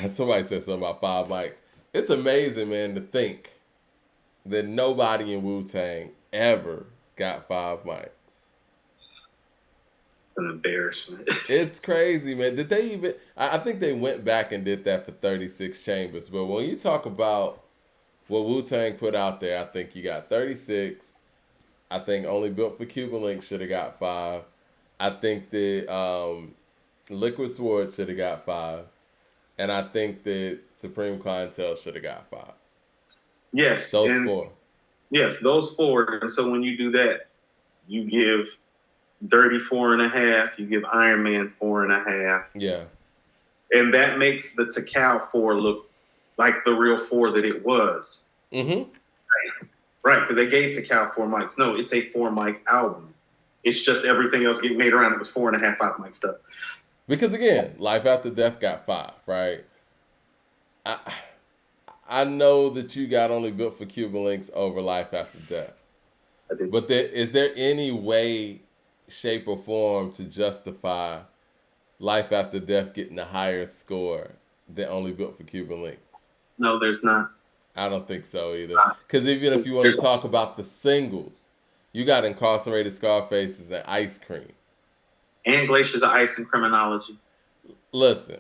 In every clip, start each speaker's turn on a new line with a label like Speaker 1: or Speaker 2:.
Speaker 1: Somebody said something about 5 mics. It's amazing, man, to think that nobody in Wu-Tang ever got 5 mics.
Speaker 2: It's an embarrassment.
Speaker 1: It's crazy, man. Did they even? I think they went back and did that for 36 Chambers. But when you talk about what Wu-Tang put out there, I think you got 36. I think Only Built for Cuban Linx should have got 5. I think that Liquid Sword should have got 5. And I think that Supreme Clientele should have got 5.
Speaker 2: Yes,
Speaker 1: Those
Speaker 2: and
Speaker 1: four.
Speaker 2: yes, those four. And so when you do that, you give Dirty 4.5, you give Iron Man 4.5.
Speaker 1: Yeah.
Speaker 2: And that makes the Takao 4 look like the real 4 that it was.
Speaker 1: Mm-hmm.
Speaker 2: Right, because they gave Takao 4 mics. No, it's a 4 mic album. It's just everything else getting made around it was 4.5, 5 mic stuff.
Speaker 1: Because again, Life After Death got 5, right? I know that you got Only Built for Cuban Linx over Life After Death. But is there any way, shape, or form to justify Life After Death getting a higher score than Only Built for Cuban Linx?
Speaker 2: No, there's not.
Speaker 1: I don't think so either. Because even if you want to talk about the singles, you got Incarcerated Scarfaces and Ice Cream.
Speaker 2: And Glaciers of Ice and Criminology.
Speaker 1: Listen.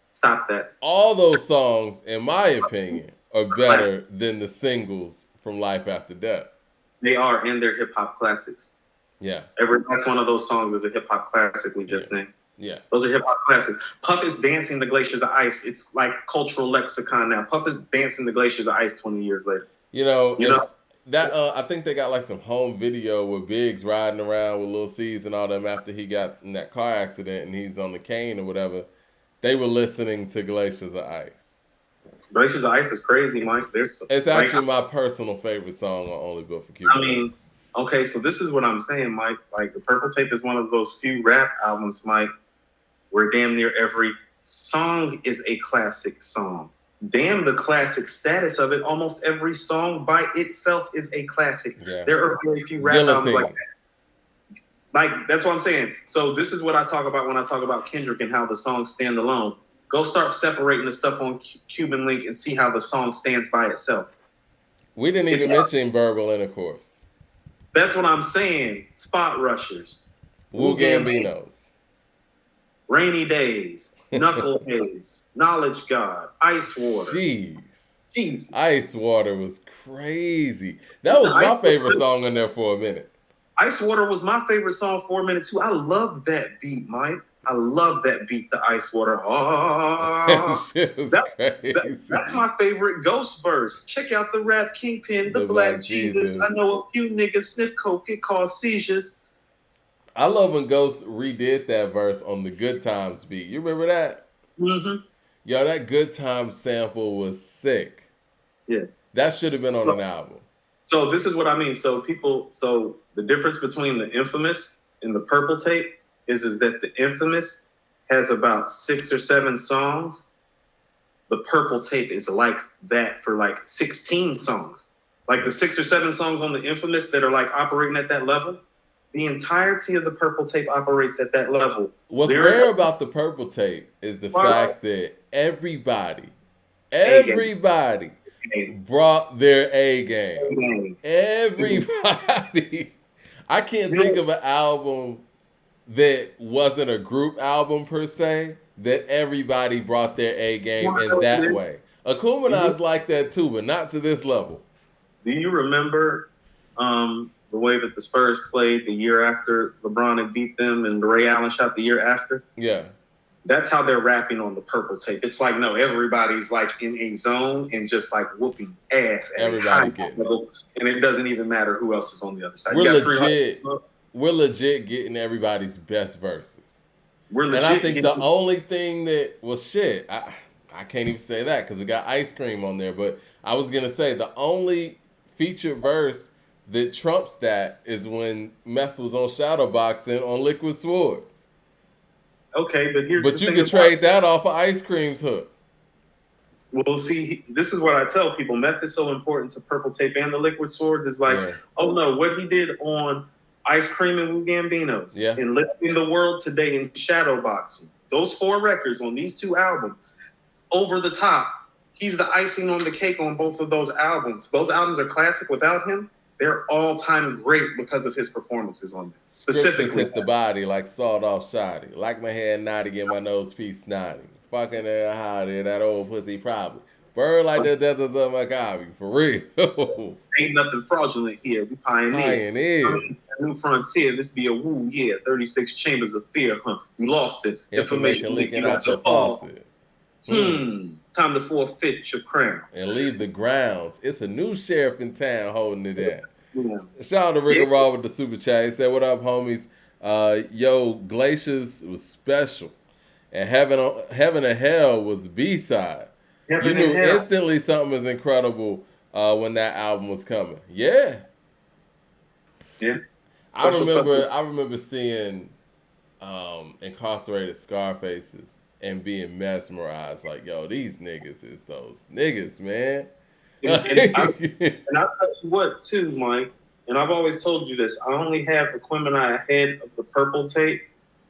Speaker 2: Stop that.
Speaker 1: All those songs, in my opinion, are better than the singles from Life After Death.
Speaker 2: They are, and they're hip-hop classics.
Speaker 1: Yeah.
Speaker 2: That's one of those songs is a hip-hop classic we just named.
Speaker 1: Yeah.
Speaker 2: Those are hip-hop classics. Puff is dancing the Glaciers of Ice. It's like cultural lexicon now. Puff is dancing the Glaciers of Ice 20 years later.
Speaker 1: You know that I think they got like some home video with Biggs riding around with Lil C's and all them after he got in that car accident and he's on the cane or whatever. They were listening to Glaciers of Ice.
Speaker 2: Glaciers of Ice is crazy, Mike.
Speaker 1: It's actually my personal favorite song on Only Built for Cuban Linx.
Speaker 2: Okay, so this is what I'm saying, Mike. Like, the Purple Tape is one of those few rap albums, Mike, where damn near every song is a classic song. Damn the classic status of it. Almost every song by itself is a classic. Yeah. There are very few rap albums like that. Like, that's what I'm saying. So this is what I talk about when I talk about Kendrick and how the songs stand alone. Go start separating the stuff on Cuban Link and see how the song stands by itself.
Speaker 1: We didn't even mention Verbal Intercourse.
Speaker 2: That's what I'm saying. Spot Rushers.
Speaker 1: Wu Gambinos.
Speaker 2: Rainy Days. Knuckleheads. Knowledge God. Ice Water.
Speaker 1: Jeez. Ice Water was crazy. That was my favorite song in there for a minute.
Speaker 2: Ice Water was my favorite song for a minute too. I love that beat, Mike. I love that beat, the Ice Water. Oh, that's my favorite Ghost verse. Check out the rap Kingpin, the Black Jesus. I know a few niggas sniff coke, it cause seizures.
Speaker 1: I love when Ghost redid that verse on the Good Times beat. You remember that?
Speaker 2: Mm-hmm.
Speaker 1: Yo, that Good Times sample was sick.
Speaker 2: Yeah.
Speaker 1: That should have been on an album.
Speaker 2: So this is what I mean. So the difference between the Infamous and the Purple Tape is that the Infamous has about 6 or 7 songs. The Purple Tape is like that for like 16 songs. Like the 6 or 7 songs on the Infamous that are like operating at that level, the entirety of the Purple Tape operates at that level.
Speaker 1: What's rare about the Purple Tape is the fact that everybody brought their A game. Everybody. I can't think of an album that wasn't a group album per se, that everybody brought their A game in that way. Akumanai's like that too, but not to this level.
Speaker 2: Do you remember the way that the Spurs played the year after LeBron had beat them and Ray Allen shot the year after?
Speaker 1: Yeah.
Speaker 2: That's how they're rapping on the Purple Tape. It's like, no, everybody's like in a zone and just like whooping ass.
Speaker 1: Everybody getting
Speaker 2: level, and it doesn't even matter who else is on the other side.
Speaker 1: We're legit getting everybody's best verses.
Speaker 2: And
Speaker 1: I think the only thing that was shit, I can't even say that because we got Ice Cream on there, but I was going to say the only featured verse that trumps that is when Meth was on Shadowboxing on Liquid Swords.
Speaker 2: Okay, but
Speaker 1: you could trade that off of Ice Cream's hook.
Speaker 2: Well, see, this is what I tell people. Meth is so important to Purple Tape and the Liquid Swords. Is like, oh no, what he did on Ice Cream and Wu Gambinos, and Living the World Today and Shadowboxing. Those 4 records on these 2 albums, over the top. He's the icing on the cake on both of those albums. Those albums are classic without him. They're all-time great because of his performances on them.
Speaker 1: Scriptures
Speaker 2: Specifically,
Speaker 1: hit the body like sawed off shoddy. Like my head naughty, get my nose piece snotty. Fucking there howdy, that old pussy probably. Bird like the deserts of my copy, for real.
Speaker 2: ain't nothing fraudulent here. We
Speaker 1: Pioneers.
Speaker 2: A new frontier. This be a woo, yeah. 36 chambers of fear, huh? You lost it.
Speaker 1: Information leaking out your faucet.
Speaker 2: Time to forfeit your crown.
Speaker 1: And leave the grounds. It's a new sheriff in town holding it down.
Speaker 2: Yeah.
Speaker 1: Shout out to Rick and Raw with the super chat. He said, "What up, homies? Yo, Glaciers was special, and Heaven and Hell was B-side. You knew instantly something was incredible when that album was coming. Yeah. I remember seeing Incarcerated Scarfaces and being mesmerized. Like, yo, these niggas is those niggas, man.
Speaker 2: And I'll tell you what, too, Mike, and I've always told you this, I only have Equimini ahead of the Purple Tape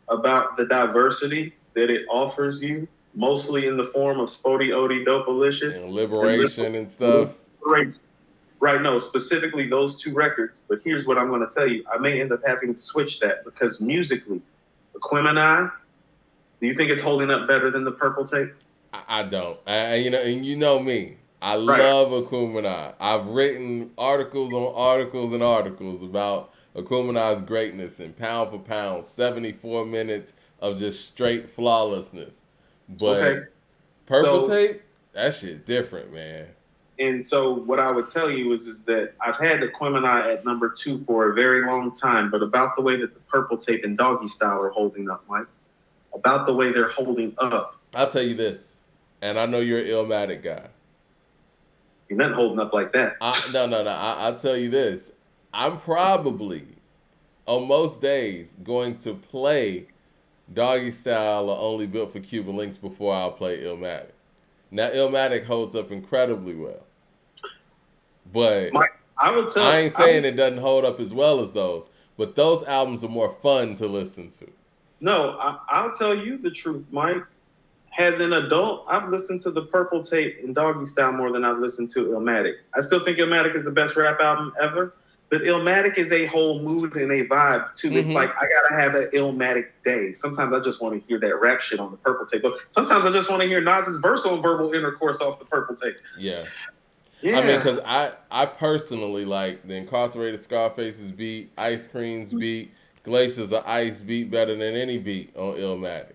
Speaker 2: about the diversity that it offers you, mostly in the form of Spody Odie Dopalicious.
Speaker 1: And Liberation and stuff.
Speaker 2: Right, no, specifically those two records. But here's what I'm going to tell you. I may end up having to switch that because musically, Equimini, do you think it's holding up better than the Purple Tape?
Speaker 1: I don't. And you know me. I love Equimini. I've written articles on articles and articles about Equimini's greatness, and pound for pound, 74 minutes of just straight flawlessness. But Purple Tape, that shit different, man.
Speaker 2: And so what I would tell you is that I've had Equimini at number 2 for a very long time, but about the way that the Purple Tape and Doggy Style are holding up, Mike, about the way they're holding up.
Speaker 1: I'll tell you this, and I know you're an Illmatic guy.
Speaker 2: You're not holding up like that.
Speaker 1: No. I'll tell you this. I'm probably, on most days, going to play Doggy Style or Only Built for Cuban Linx before I'll play Illmatic. Now, Illmatic holds up incredibly well. But
Speaker 2: Mike, I
Speaker 1: ain't saying it doesn't hold up as well as those. But those albums are more fun to listen to.
Speaker 2: No, I'll tell you the truth, Mike. As an adult, I've listened to the Purple Tape and Doggy Style more than I've listened to Illmatic. I still think Illmatic is the best rap album ever, but Illmatic is a whole mood and a vibe, too. It's like, I gotta have an Illmatic day. Sometimes I just want to hear that rap shit on the Purple Tape, but sometimes I just want to hear Nas's verse on Verbal Intercourse off the Purple Tape.
Speaker 1: Yeah. I mean, because I personally like the Incarcerated Scarfaces beat, Ice Cream's beat, Glaciers of Ice beat better than any beat on Illmatic.